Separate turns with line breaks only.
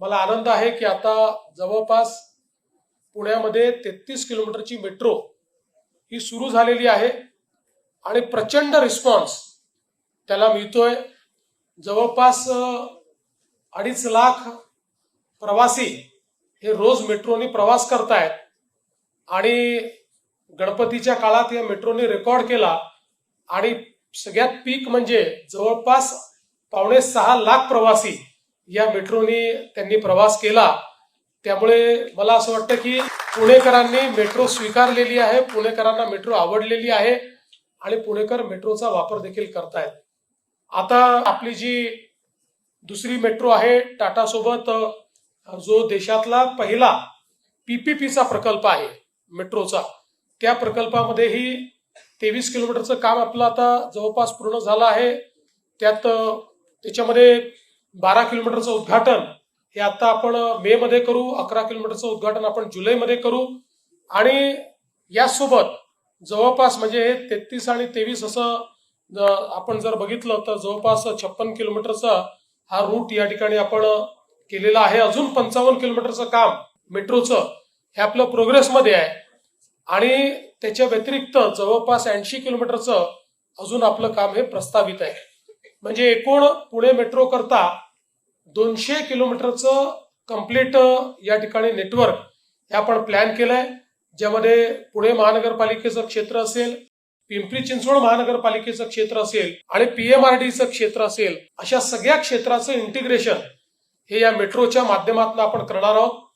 मला आनंद आहे की आता जवळपास पुण्यामध्ये 33 किलोमीटरची मेट्रो ही सुरू झालेली आहे आणि प्रचंड रिस्पॉन्स त्याला मिळतोय। जवळपास 2.5 लाख प्रवासी हे रोज मेट्रोने प्रवास करतायत आणि गणपतीच्या काळात या मेट्रोने रेकॉर्ड केला आणि सगळ्यात पीक म्हणजे जवळपास 5.5 लाख प्रवासी या मेट्रोने त्यांनी प्रवास केला। त्यामुळे मला असं वाटतं की पुणेकरांनी मेट्रो स्वीकारलेली आहे, पुणेकरांना मेट्रो आवडलेली आहे आणि पुणेकर मेट्रोचा वापर देखील करतायत। आता आपली जी दुसरी मेट्रो आहे टाटा सोबत, जो देशातला पहिला पीपीपीचा प्रकल्प आहे मेट्रोचा, त्या प्रकल्पामध्येही 23 किलोमीटरचं काम आपलं आता जवळपास पूर्ण झालं आहे। त्याच्यामध्ये 12 किलोमीटरचं उद्घाटन हे आता आपण मे मध्ये करू, 11 किलोमीटरचं उद्घाटन आपण जुलैमध्ये करू आणि यासोबत जवळपास म्हणजे 33 आणि 23 असं आपण जर बघितलं तर जवळपास 56 किलोमीटरचा हा रूट या ठिकाणी आपण केलेला आहे। अजून 55 किलोमीटरचं काम मेट्रोचं हे आपलं प्रोग्रेसमध्ये आहे आणि त्याच्या व्यतिरिक्त जवळपास 80 किलोमीटरचं अजून आपलं काम हे प्रस्तावित आहे। म्हणजे एकूण पुणे मेट्रो करता 200 किलोमीटरचं कंप्लीट या ठिकाणी नेटवर्क हे आपण प्लॅन केलंय, ज्यामध्ये पुणे महानगरपालिकेचं क्षेत्र असेल, पिंपरी चिंचवड महानगरपालिकेचं क्षेत्र असेल आणि पीएमआरडीचं क्षेत्र असेल, अशा सगळ्या क्षेत्राचं इंटिग्रेशन हे या मेट्रोच्या माध्यमातून आपण करणार आहोत।